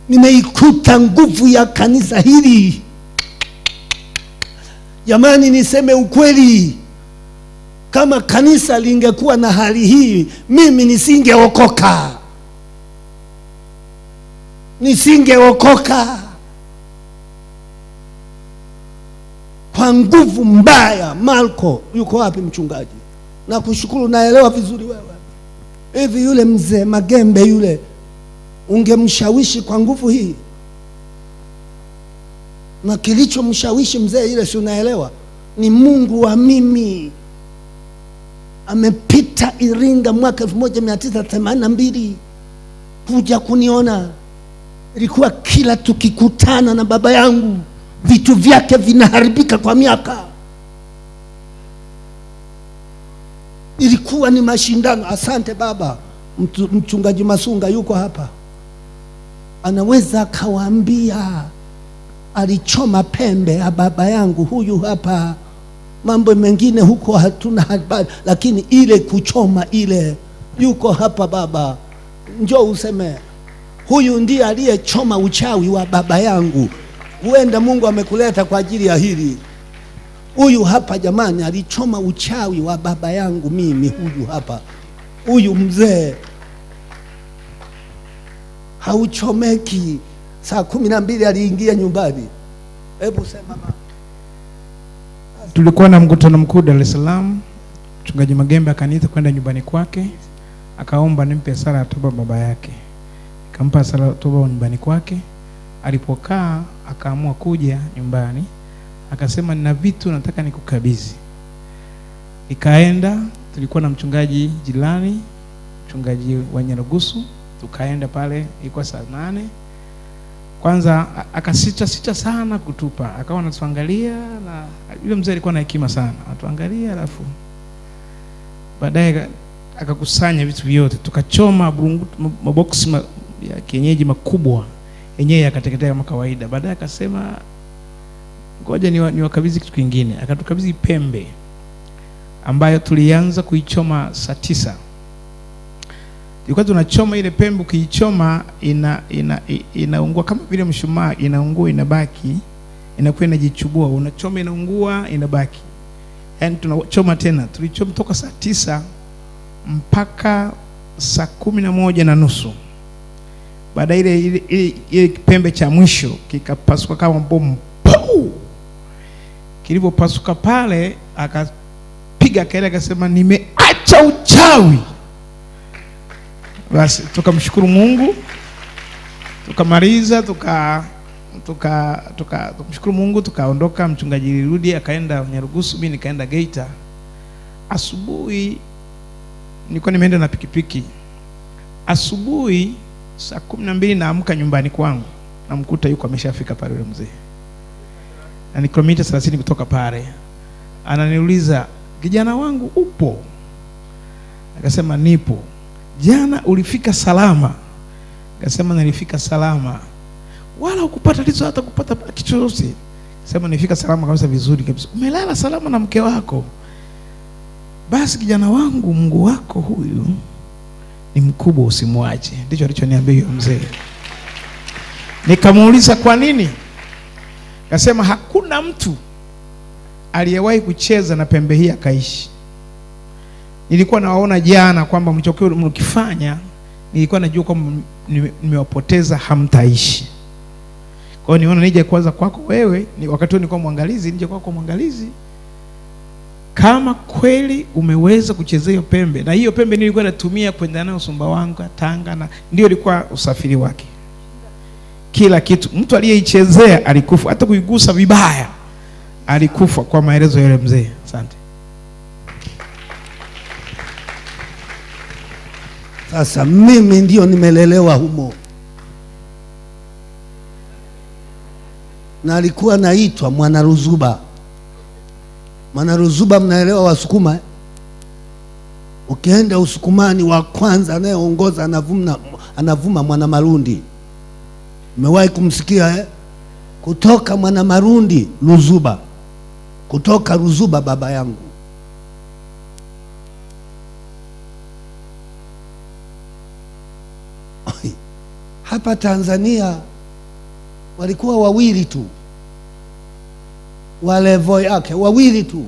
nimeikuta nguvu ya kanisa hili. Jamani, niseme ukweli, kama kanisa lingekuwa na hali hii, mimi nisingeokoka. Kwa nguvu mbaya. Marko, yuko wapi mchungaji? Na kushukuru, naelewa vizuri wewe. Hivi yule mzee Magembe yule, ungemshawishi kwa nguvu hii? Na kilichomshawishi mzee yule, si unaelewa? Ni Mungu wa mimi. Amepita Iringa mwaka 1982 kuja kuniona. Ilikuwa kila tukikutana na baba yangu vitu vyake vinaharibika kwa miaka. Ilikuwa ni mashindano. Asante baba. Mchungaji Masunga yuko hapa, anaweza kawaambia alichoma pembe ya baba yangu huyu hapa. Mambo mengine huko hatuna habari, lakini ile kuchoma ile, yuko hapa baba. Njoo useme huyu ndiye aliyechoma uchawi wa baba yangu. Huenda Mungu amekuleta kwa ajili ya hili. Huyu hapa jamani, alichoma uchawi wa baba yangu mimi. Huyu hapa, huyu mzee hauchomeki. Saa 12 aliingia nyumbani. Hebu sema mama. Tulikuwa na mkutano mkuu Dar es Salaam. Mchungaji Magembe akaniita kwenda nyumbani kwake, akaomba nimpe sala ya toba baba yake. Nikampa sala ya toba nyumbani kwake. Alipokaa akaamua kuja nyumbani, akasema nina vitu nataka nikukabidhi. Nikaenda, tulikuwa na mchungaji jirani, mchungaji wa Nyarugusu. Tukaenda pale, ilikuwa saa 8. Kwanza akasita sana kutupa, akawa anatuangalia, na yule mzee alikuwa na hekima sana. Atuangalia, alafu baadaye akakusanya vitu vyote, tukachoma maboksi ya kienyeji makubwa, yenyewe yakateketea kama kawaida. Baadaye akasema ngoja niwakabidhi kitu kingine. Akatukabidhi pembe ambayo tulianza kuichoma saa 9. Tulikuwa tunachoma ile pembe, ukiichoma inaungua kama vile mshumaa, inaungua inabaki, inakuwa inajichubua, unachoma inaungua inabaki. Yaani tunachoma tena. Tulichoma toka saa 9 mpaka saa 11:30. Baadaye ile pembe cha mwisho kikapasuka kama bomu. Kilipopasuka pale, akapiga kelele akasema nimeacha uchawi. Basi tukamshukuru Mungu, tukamaliza, tukamshukuru Mungu, tukaondoka. Mchungaji Rudi akaenda Nyarugusu, mimi nikaenda Geita. Asubuhi nilikuwa nimeenda na pikipiki. Asubuhi saa 12 naamka nyumbani kwangu, namkuta yuko ameshafika pale yule mzee. Na ni kilomita 30 kutoka pale. Ananiuliza, kijana wangu upo? Akasema nipo. Jana ulifika salama? Akasema nilifika salama. Wala ukupata tatizo hata kupata kichochote? Akasema nilifika salama kabisa, vizuri kabisa. Umelala salama na mke wako? Basi kijana wangu, Mungu wako huyu ni mkubwa, usimwache. Ndicho alichoniambia yule mzee. Nikamuuliza kwa nini? Akasema hakuna mtu aliyewahi kucheza na pembe hii akaishi. Nilikuwa nawaona jana kwamba mchokeo mkifanya, nilikuwa najua kwamba nimewapoteza, hamtaishi. Kwa hiyo niona nije kwanza kwako wewe, ni wakati huo nilikuwa mwangalizi, nije kwako mwangalizi. Kama kweli umeweza kuchezea hiyo pembe, na hiyo pembe nilikuwa natumia kwenda nayo Sumbawanga, Tanga, na ndio ilikuwa usafiri wake. Kila kitu. Mtu aliyeichezea alikufa, hata kuigusa vibaya alikufa, kwa maelezo yale mzee. Asante. Sasa mimi ndio nimelelewa humo. Na alikuwa naitwa Mwanaruzuba. Mwanaruzuba, mnaelewa Wasukuma eh? Ukienda Usukumani, wa kwanza anayeongoza anavuma Mwanamarundi. Umewahi kumsikia eh? Kutoka Mwanamarundi Ruzuba. Kutoka Ruzuba baba yangu. Hapa Tanzania walikuwa wawili tu wa level yake, wawili tu,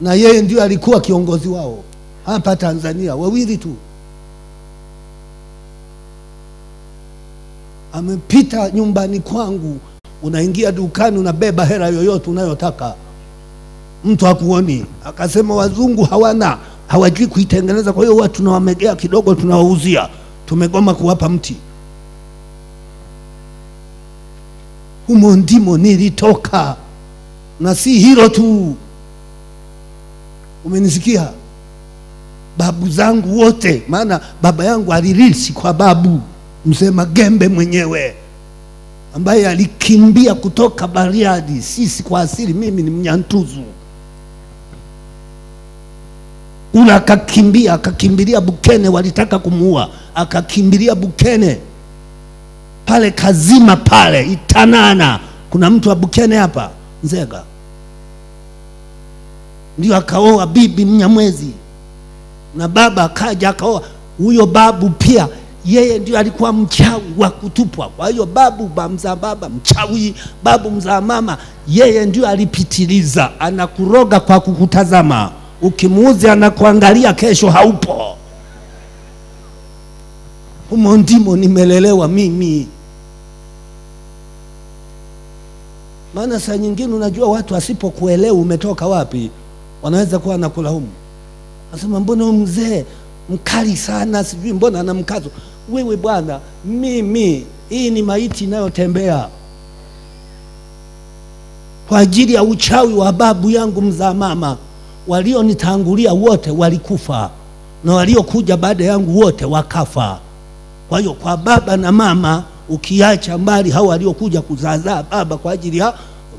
na yeye ndio alikuwa kiongozi wao hapa Tanzania, wawili tu. Amepita nyumbani kwangu, unaingia dukani unabeba hela yoyote unayotaka, mtu hakuoni. Akasema wazungu hawajui kuitengeneza, kwa hiyo watu tunawamegea kidogo tunawauzia, tumegoma kuwapa mti. Humo ndimo nilitoka, na si hilo tu, umenisikia? Babu zangu wote, maana baba yangu alirithi kwa babu Mzee Magembe mwenyewe, ambaye alikimbia kutoka Bariadi. Sisi kwa asili, mimi ni Mnyantuzu, ula akakimbilia Bukene, walitaka kumuua, akakimbilia Bukene pale Kazima pale Itanana. Kuna mtu wa Bukene hapa Nzega, ndio akaoa bibi Mnyamwezi, na baba akaja akaoa huyo babu pia. Yeye ndio alikuwa mchawi wa kutupwa. Kwa hiyo babu mzaa baba mchawi, babu mzaa mama, yeye ndio alipitiliza, anakuroga kwa kukutazama, ukimuuzi anakuangalia kesho haupo. Humo ndimo nimelelewa mimi. Maana saa nyingine unajua watu asipokuelewa umetoka wapi, wanaweza kuwa nakulaumu. Nasema mbona mzee mkali sana, sijui mbona ana mkazo. Wewe bwana, mimi hii ni maiti inayotembea kwa ajili ya uchawi wa babu yangu mzaa mama. Walionitangulia wote walikufa, na waliokuja baada yangu wote wakafa. Kwa hiyo kwa baba na mama, ukiacha mbali hao waliokuja kuzazaa baba kwa ajili ya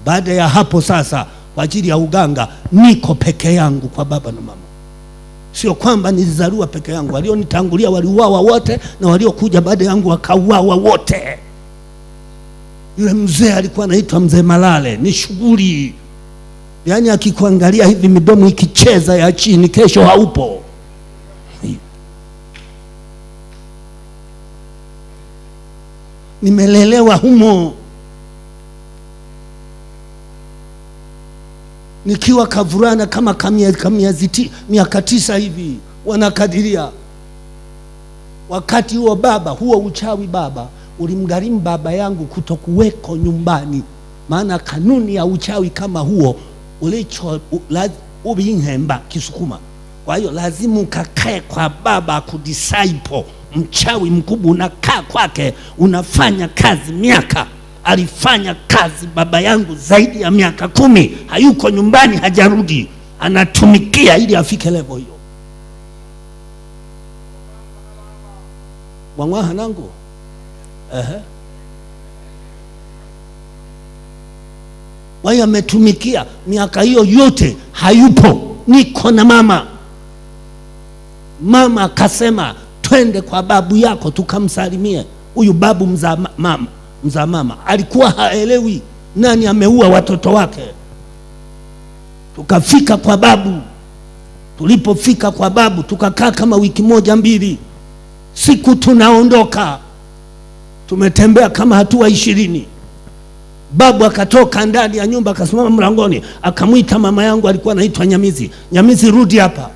baada ya hapo sasa kwa ajili ya uganga, niko peke yangu kwa baba na mama. Sio kwamba nilizaliwa peke yangu, walionitangulia waliuawa wote, na waliokuja baada yangu wakauawa wote. Yule mzee alikuwa anaitwa Mzee Malale, ni shughuli. Yaani akikuangalia hivi midomo ikicheza ya chini, kesho haupo. Nimelelewa humo. Nikiwa kavurana kama miaka 9 hivi wanakadiria. Wakati huo baba, huo uchawi baba ulimgharimu baba yangu kutokuweko nyumbani. Maana kanuni ya uchawi kama huo ubinhemba Kisukuma. Kwa hiyo lazima ukakae kwa baba kudisciple. Mchawi mkubwa unakaa kwake, unafanya kazi miaka. Alifanya kazi baba yangu zaidi ya miaka 10, hayuko nyumbani, hajarudi, anatumikia ili afike level hiyo. Wangwaha nangu waya ametumikia miaka hiyo yote, hayupo. Niko na mama. Mama akasema twende kwa babu yako tukamsalimie. Huyu babu mzaa mama alikuwa haelewi nani ameua watoto wake. Tukafika kwa babu. Tulipofika kwa babu tukakaa kama wiki 1-2. Siku tunaondoka, tumetembea kama hatua 20. Babu akatoka ndani ya nyumba, akasimama mlangoni, akamuita mama yangu, alikuwa anaitwa Nyamizi. Nyamizi, rudi hapa.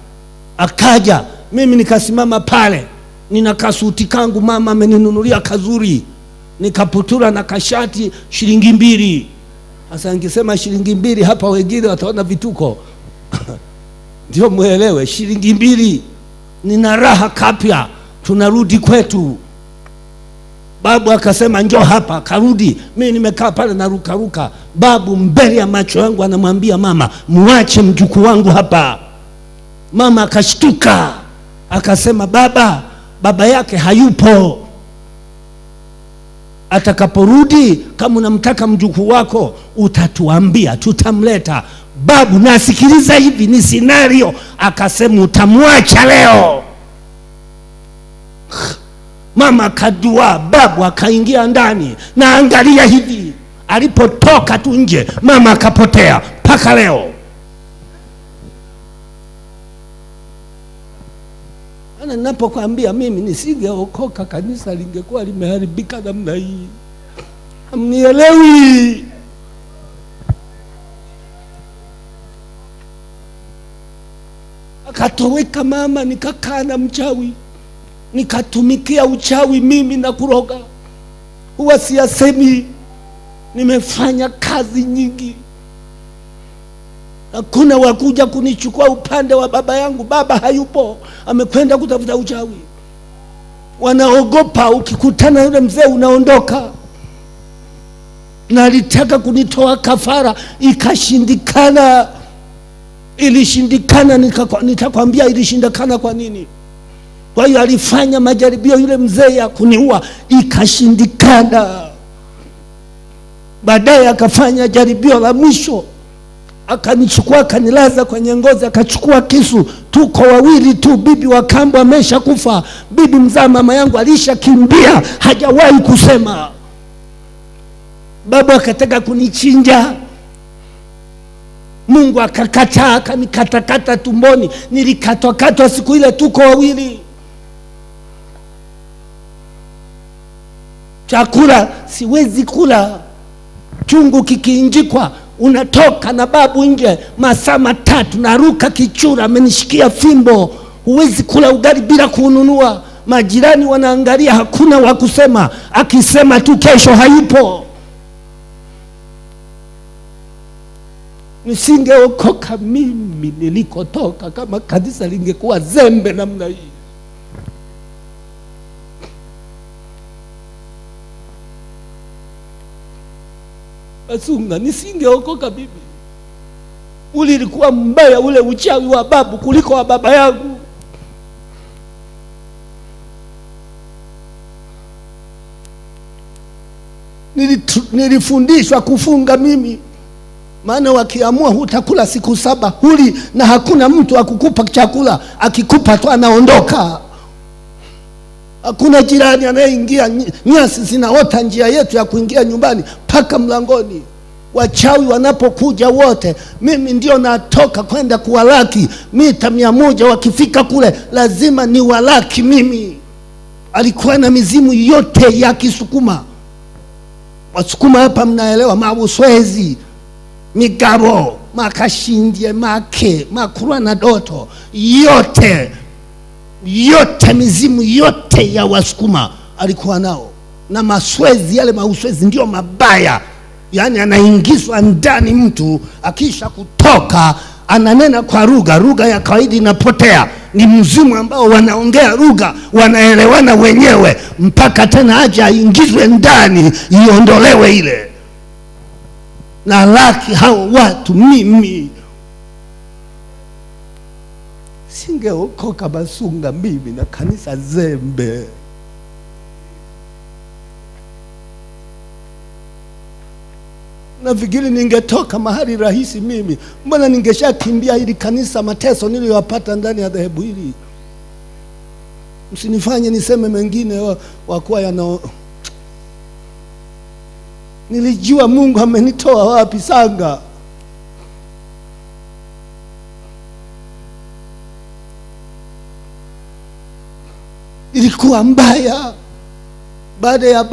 Akaja, mimi nikasimama pale, nina kasuti kangu mama ameninunulia kazuri, nikaputura na kashati shilingi 2. Sasa ningesema shilingi 2 hapa wengine wataona vituko. Ndio muelewe, shilingi 2. Nina raha kapya, tunarudi kwetu. Babu akasema njoo hapa, karudi. Mimi nimekaa pale na ruka. Babu mbele ya macho yangu anamwambia mama, muache mjukuu wangu hapa. Mama akashtuka, akasema baba yake hayupo. Atakaporudi, kama unamtaka mjukuu wako utatuambia, tutamleta. Babu nasikiliza hivi ni scenario, akasema utamwacha leo. Mama kadua, babu akaingia ndani, na angalia hivi, alipotoka tu nje mama akapotea mpaka leo. Ana ninapokuambia mimi nisingeokoka, kanisa lingekuwa limeharibika namna hii. Hamnielewi. Akatoweka mama, nikakaa na mchawi, nikatumikia uchawi mimi na kuroga. Huwa siyasemi, nimefanya kazi nyingi. Hakuna wakuja kunichukua upande wa baba yangu. Baba hayupo, amekwenda kutafuta uchawi. Wanaogopa, ukikutana yule mzee unaondoka. Na alitaka kunitoa kafara, ikashindikana. Ilishindikana, nitakwambia ilishindikana kwa nini. Kwa hiyo alifanya majaribio yule mzee ya kuniua, ikashindikana. Baadaye akafanya jaribio la mwisho, akanichukua akanilaza kwenye ngozi, akachukua kisu. Tuko wawili tu, bibi wa kambo amesha kufa, bibi mzaa mama yangu alishakimbia, hajawahi kusema. Baba akataka kunichinja, Mungu akakataa, akanikatakata tumboni. Nilikatwa siku ile, tuko wawili. Chakula siwezi kula, chungu kikiinjikwa unatoka na babu nje masaa 3, naruka kichura, amenishikia fimbo. Huwezi kula ugali bila kununua. Majirani wanaangalia, hakuna wa kusema, akisema tu kesho hayupo. Nisingeokoka mimi nilikotoka kama kanisa lingekuwa zembe namna hii. Basunga, nisingeokoka bibi. Ulikuwa mbaya ule uchawi wa babu kuliko wa baba yangu. Nilifundishwa kufunga mimi. Maana wakiamua hutakula siku 7, huli, na hakuna mtu akukupa chakula. Akikupa tu anaondoka. Hakuna jirani anayeingia. Nyasi zinaota njia yetu ya kuingia nyumbani paka mlangoni. Wachawi wanapokuja wote, mimi ndio natoka kwenda kuwalaki. Mita 100 wakifika kule lazima ni walaki mimi. Alikuwa na mizimu yote ya Kisukuma. Wasukuma hapa mnaelewa, Mabuswezi, Migabo, Makashindie, Make, Makurwa na Doto, yote mizimu yote ya Wasukuma alikuwa nao. Na Maswezi, yale Mauswezi ndio mabaya. Yani anaingizwa ndani mtu, akisha kutoka ananena kwa lugha ya kawaida inapotea. Ni mzimu ambao wanaongea lugha, wanaelewana wenyewe, mpaka tena aje aingizwe ndani, iondolewe ile. Na laki hao watu mimi. Singeokoka Basunga mimi na kanisa zembe. Nafikiri ningetoka mahali rahisi mimi. Mbona ningeshakimbia hili kanisa, mateso niliyopata ndani ya dhehebu hili. Msinifanye niseme mengine wakuwa yana. Nilijua Mungu amenitoa wapi Sanga. Ilikuwa mbaya. Baada ya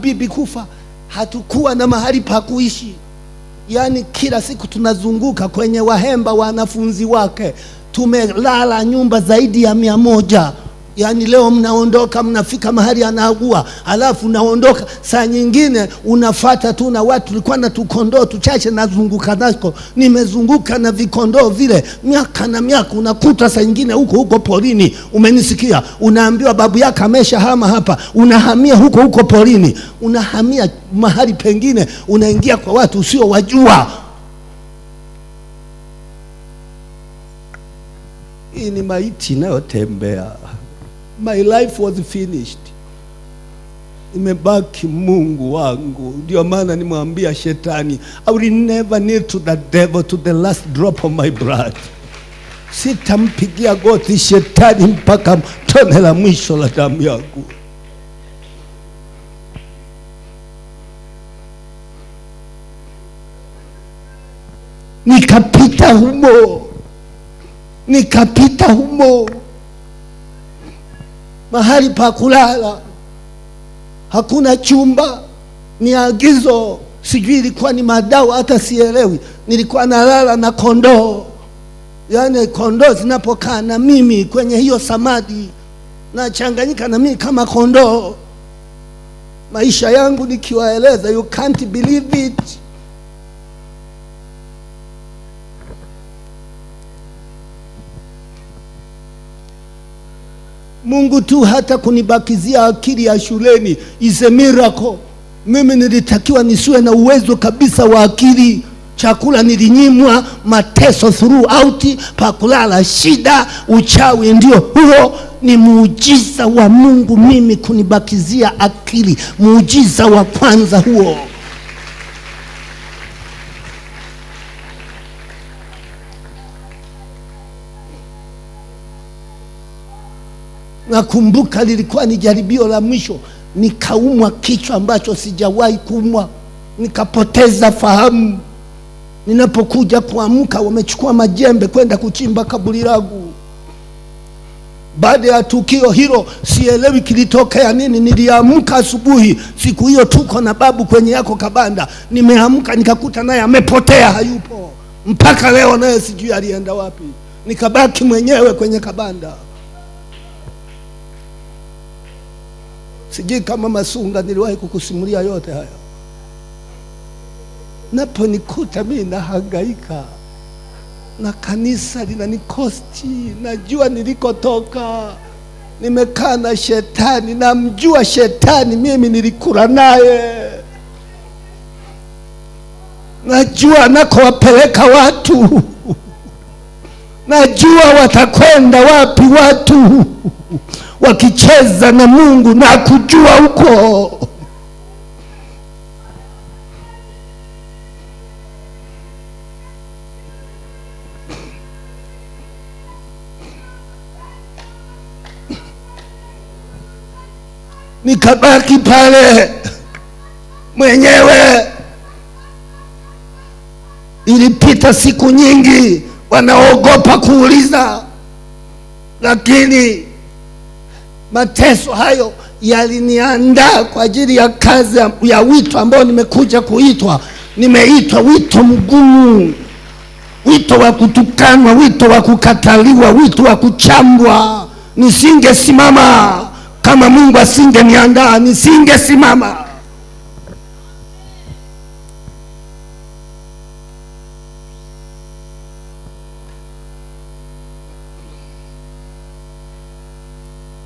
bibi kufa, hatukuwa na mahali pa kuishi. Yani kila siku tunazunguka kwenye wahemba wanafunzi wake. Tumelala nyumba zaidi ya 100. Yani leo mnaondoka, mnafika mahali anaugua, alafu naondoka. Saa nyingine unafuata tu na watu. Tulikuwa na tukondoo tuchache nazunguka nako. Nimezunguka na vikondoo vile miaka na miaka. Unakuta saa nyingine huko porini, umenisikia, unaambiwa babu yako ameshahama hapa, unahamia huko porini, unahamia mahali pengine, unaingia kwa watu usio wajua. Hii ni maiti inayotembea. My life was finished. Imebaki Mungu wangu. Ndio maana nimwambia shetani, I will never kneel to the devil to the last drop of my blood. Sitampigia goti shetani mpaka tone la mwisho la damu yangu. Nikapita humo. Mahali pa kulala hakuna chumba, ni agizo, sijui ilikuwa ni madawa, hata sielewi. Nilikuwa nalala na kondoo, yani kondoo zinapokaa na mimi kwenye hiyo samadi, na changanyika na mimi kama kondoo. Maisha yangu nikiwaeleza, you can't believe it. Mungu tu hata kunibakizia akili ya shuleni is a miracle. Mimi nilitakiwa nisiwe na uwezo kabisa wa akili. Chakula nilinyimwa, mateso throughout, pakulala shida, uchawi ndio huo. Ni muujiza wa Mungu mimi kunibakizia akili. Muujiza wa kwanza huo. Nakumbuka lilikuwa ni jaribio la mwisho, nikaumwa kichwa ambacho sijawahi kuumwa, nikapoteza fahamu. Ninapokuja kuamka wamechukua majembe kwenda kuchimba kaburi langu. Baada ya tukio hilo sielewi kilitokea nini. Niliamka asubuhi siku hiyo, tuko na babu kwenye yako kabanda. Nimeamka nikakuta naye amepotea, hayupo mpaka leo, naye sijui alienda wapi. Nikabaki mwenyewe kwenye kabanda. Sijui kama Masunga niliwahi kukusimulia yote haya. Napo nikuta mimi nahangaika na kanisa linanikosti, najua nilikotoka, nimekaa na shetani, namjua shetani, mimi nilikula naye, najua nakowapeleka watu, najua watakwenda wapi watu wakicheza na Mungu, na kujua huko. Nikabaki pale mwenyewe. Ilipita siku nyingi, wanaogopa kuuliza, lakini mateso hayo yaliniandaa kwa ajili ya kazi ya wito ambao nimekuja kuitwa. Nimeitwa wito mgumu, wito wa kutukanwa, wito wa kukataliwa, wito wa kuchambwa. Nisingesimama kama Mungu asingeniandaa, nisingesimama.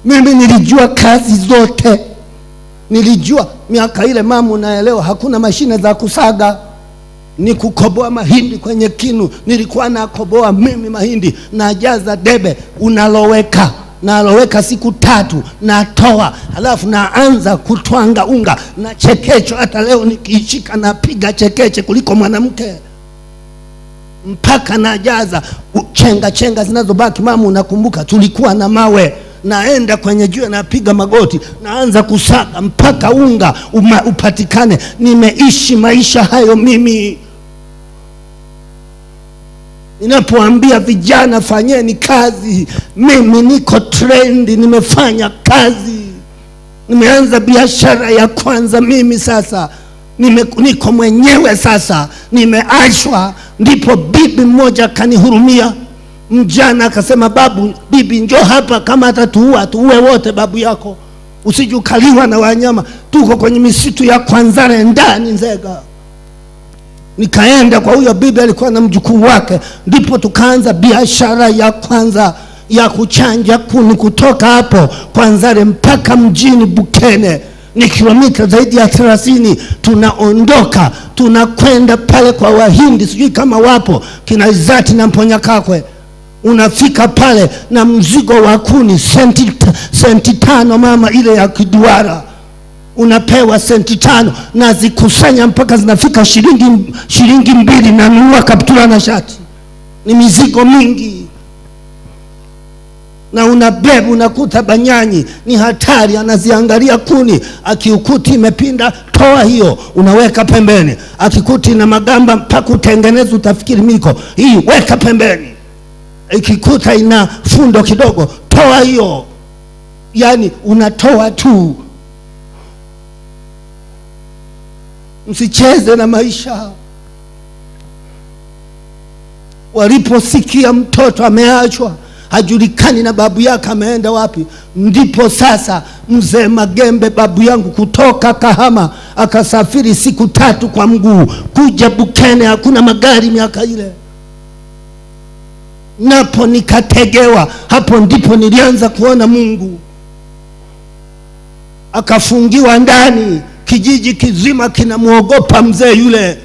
Mimi nilijua kazi zote. Nilijua miaka ile, mama unaelewa, hakuna mashine za kusaga, ni kukoboa mahindi kwenye kinu. Nilikuwa nakoboa mimi mahindi, najaza debe, unaloweka, naloweka siku 3, natoa, halafu naanza kutwanga unga na chekecho. Hata leo nikiishika napiga chekeche kuliko mwanamke, mpaka najaza chenga zinazobaki. Mama unakumbuka tulikuwa na mawe, naenda kwenye jiwe, napiga magoti, naanza kusaga mpaka unga upatikane. Nimeishi maisha hayo mimi. Ninapoambia vijana fanyeni kazi, mimi niko trendi, nimefanya kazi. Nimeanza biashara ya kwanza mimi sasa. Niko mwenyewe sasa, nimeashwa. Ndipo bibi mmoja kanihurumia, mjana akasema, bibi njoo hapa, kama atatuua tuue wote babu yako, usijukaliwa na wanyama, tuko kwenye misitu ya Kwanzare ndani Nzega. Nikaenda kwa huyo bibi, alikuwa na mjukuu wake. Ndipo tukaanza biashara ya kwanza ya kuchanja kuni. Kutoka hapo Kwanzare mpaka mjini Bukene ni kilomita zaidi ya 30. Tunaondoka tunakwenda pale kwa Wahindi, sijui kama wapo, kina Izati na Mponyakakwe. Unafika pale na mzigo wa kuni senti 5 mama, ile ya kiduara unapewa senti 5, na zikusanya mpaka zinafika shilingi 2, na nunua kaptura na shati. Ni mizigo mingi, na unabebu, unakuta banyanyi ni hatari, anaziangalia kuni, akiukuti imepinda, toa hiyo, unaweka pembeni. Akikuti na magamba mpaka utengeneze, utafikiri miko hii, weka pembeni. Ikikuta ina fundo kidogo, toa hiyo. Yani unatoa tu. Msicheze na maisha. Waliposikia mtoto ameachwa, hajulikani na babu yake ameenda wapi, ndipo sasa mzee Magembe babu yangu kutoka Kahama akasafiri siku 3 kwa mguu kuja Bukene. Hakuna magari miaka ile. Napo nikategewa. Hapo ndipo nilianza kuona Mungu. Akafungiwa ndani, kijiji kizima kinamuogopa mzee yule,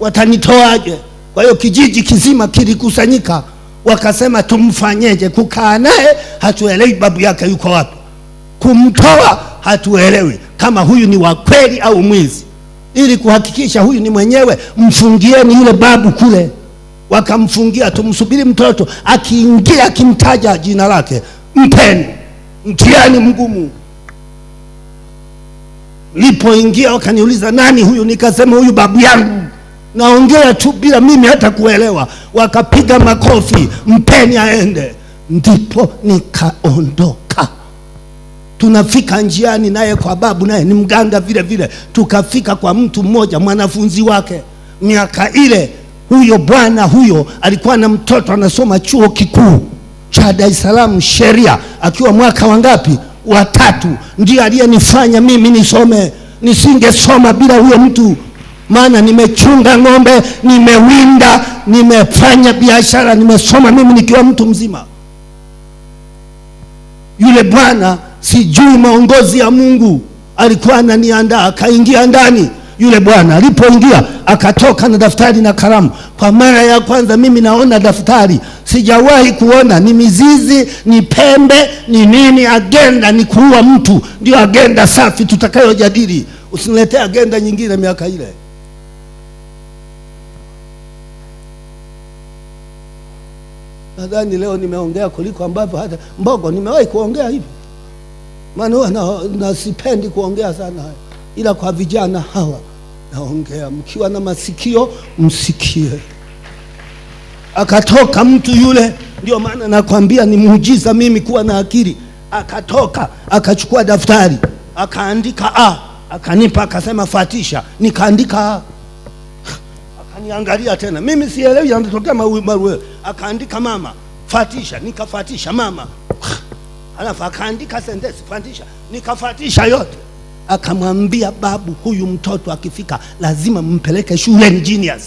watanitoaje? Kwa hiyo kijiji kizima kilikusanyika, wakasema tumfanyeje? Kukaa naye hatuelewi babu yake yuko wapi, kumtoa hatuelewi kama huyu ni wa kweli au mwizi. Ili kuhakikisha huyu ni mwenyewe, mfungieni yule babu kule. Wakamfungia, tumsubiri mtoto akiingia akimtaja jina lake, mpeni. Mtihani mgumu. Nilipoingia wakaniuliza nani huyu, nikasema huyu babu yangu. Naongea tu bila mimi hata kuelewa. Wakapiga makofi, mpeni aende. Ndipo nikaondoka. Tunafika njiani, naye kwa babu naye ni mganga vile vile, tukafika kwa mtu mmoja mwanafunzi wake. Miaka ile huyo bwana huyo alikuwa na mtoto anasoma chuo kikuu cha Dar es Salaam sheria, akiwa mwaka wangapi? wa 3. Ndiye aliyenifanya mimi nisome. Nisingesoma bila huyo mtu, maana nimechunga ng'ombe, nimewinda, nimefanya biashara, nimesoma mimi nikiwa mtu mzima. Yule bwana sijui maongozi ya Mungu alikuwa ananiandaa. Akaingia ndani. Yule bwana alipoingia akatoka na daftari na kalamu. Kwa mara ya kwanza mimi naona daftari, sijawahi kuona. Ni mizizi, ni pembe, ni nini. Agenda ni kuua mtu, ndio agenda safi tutakayojadili. Usiniletee agenda nyingine miaka ile. Nadhani leo nimeongea kuliko ambavyo hata Mbogo nimewahi kuongea hivi. Maana na sipendi kuongea sana haya, ila kwa vijana hawa naongea. Mkiwa na masikio msikie. Akatoka mtu yule, ndio maana nakwambia ni muujiza mimi kuwa na akili. Akatoka akachukua daftari akaandika A, akanipa akasema fatisha. Nikaandika A. Akaniangalia tena, mimi sielewi yanatokea mawe. Akaandika mama, fatisha. Nikafatisha mama. Alafu akaandika sentence, fatisha. Nikafatisha yote. Akamwambia babu, huyu mtoto akifika lazima mpeleke shule, genius.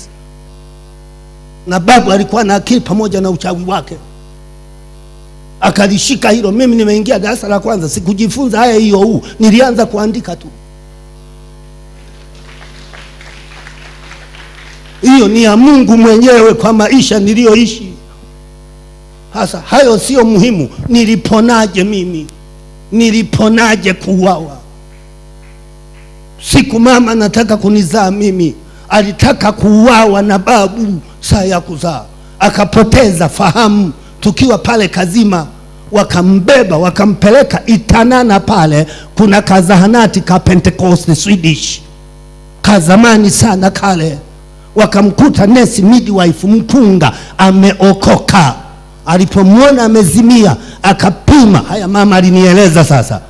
Na babu alikuwa na akili pamoja na uchawi wake. Akalishika hilo. Mimi nimeingia darasa la kwanza, sikujifunza haya hiyo. Nilianza kuandika tu. Hiyo ni ya Mungu mwenyewe kwa maisha niliyoishi. Hasa hayo sio muhimu. Niliponaje mimi? Niliponaje kuuawa? Siku mama nataka kunizaa mimi, alitaka kuuawa na babu saa ya kuzaa. Akapoteza fahamu tukiwa pale Kazima. Wakambeba wakampeleka Itanana. Pale kuna kazahanati ka Pentecost Swedish, kazamani sana kale. Wakamkuta nesi midwife mpunga ameokoka. Alipomwona amezimia akapima. Haya mama alinieleza sasa,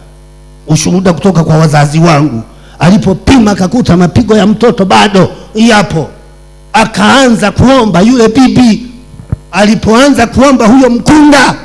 ushuhuda kutoka kwa wazazi wangu. Alipopima akakuta mapigo ya mtoto bado yapo. Akaanza kuomba yule bibi. Alipoanza kuomba huyo mkunga,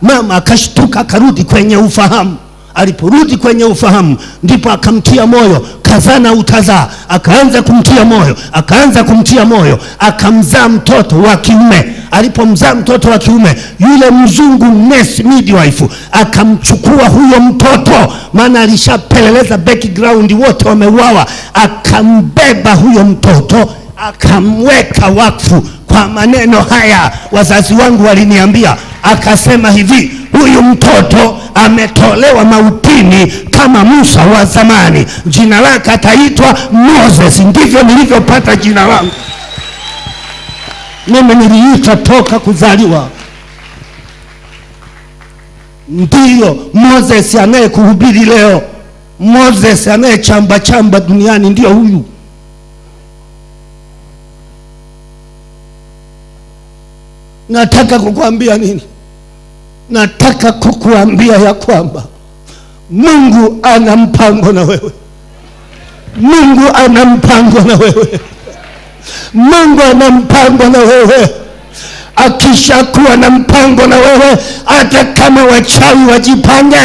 mama akashtuka, akarudi kwenye ufahamu. Aliporudi kwenye ufahamu ndipo akamtia moyo, kazana utazaa. Akaanza kumtia moyo, akaanza kumtia moyo, akamzaa mtoto wa kiume. Alipomzaa mtoto wa kiume, yule mzungu nurse midwife akamchukua huyo mtoto, maana alishapeleleza background, wote wameuawa. Akambeba huyo mtoto akamweka wakfu. Kwa maneno haya wazazi wangu waliniambia, akasema hivi, huyu mtoto ametolewa mautini kama Musa wa zamani, jina lake ataitwa Moses. Ndivyo nilivyopata jina langu. Mimi niliitwa toka kuzaliwa. Ndiyo Moses anayekuhubiri leo, Moses anayechamba chamba duniani, ndio huyu. Nataka kukuambia nini? Nataka kukuambia ya kwamba Mungu ana mpango na wewe. Mungu ana mpango na wewe. Mungu ana mpango na wewe. Akishakuwa na mpango na wewe, hata kama wachawi wajipange,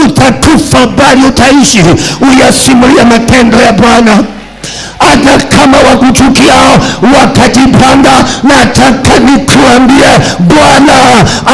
utakufa bali utaishi uyasimulia matendo ya Bwana. Hata kama wakuchukia wakajipanga, nataka nikuambie Bwana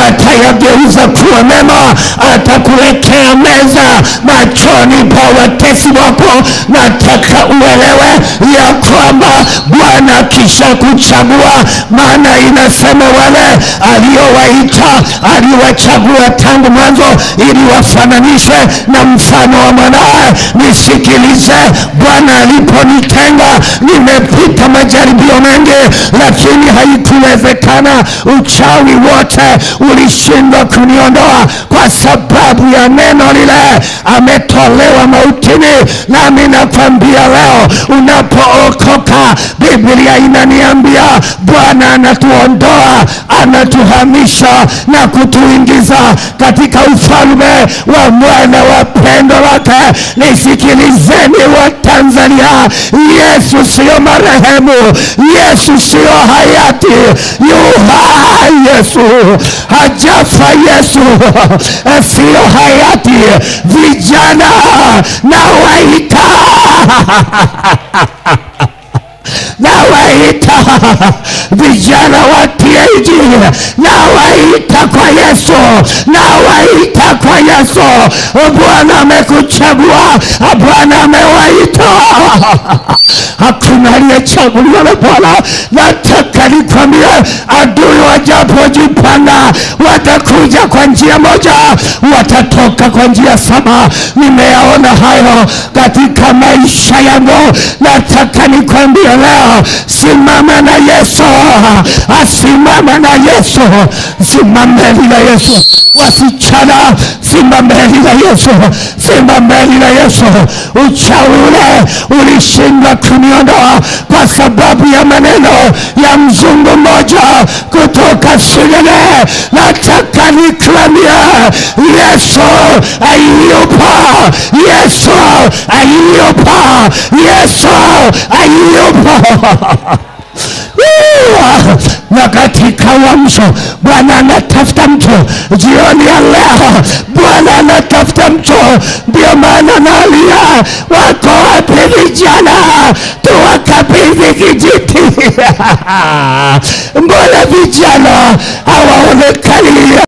atayageuza kuwa mema. Atakuwekea meza machoni pa watesi wako. Nataka uelewe ya kwamba Bwana kisha kuchagua, maana inasema wale aliowaita aliwachagua tangu mwanzo ili wafananishwe na mfano wa mwanae. Nisikilize, Bwana aliponitenga nimepita majaribio mengi, lakini haikuwezekana. Uchawi wote ulishindwa kuniondoa kwa sababu ya neno lile. Ametolewa mautini, nami nakwambia leo unapookoka, Biblia inaniambia Bwana anatuondoa, anatuhamisha na kutuingiza katika ufalme wa mwana wa pendo lake. Nisikilizeni wa Tanzania, Yesu sio marehemu, Yesu sio hayati, yu hai. Yesu hajafa, Yesu sio hayati. Vijana na waita vijana wa TAG, na waita kwa Yesu, na waita kwa Yesu. Bwana amekuchagua, Bwana amewaita. Hakuna aliyechaguliwa na Bwana. Nataka nikwambie, adui wajapojipanga watakuja kwa njia moja, watatoka kwa njia saba. Nimeyaona hayo katika maisha yangu. Nataka nikwambie leo, simama na Yesu, asimama na Yesu, simameni na Yesu. Wasichana, simameni na Yesu, simameni na Yesu. Uchawi ule ulishindwa kuniondoa kwa sababu ya maneno ya mzungu mmoja kutoka Sweden. Nataka nikwambie, Yesu ayupa, Yesu ayupa, Yesu ayupa. Na katika uamsho, Bwana anatafuta mtu jioni ya leo. Bwana anatafuta mtu, ndio maana nalia, wako wapi vijana? Tuwakabidhi kijiti. Mbona vijana hawaonekani?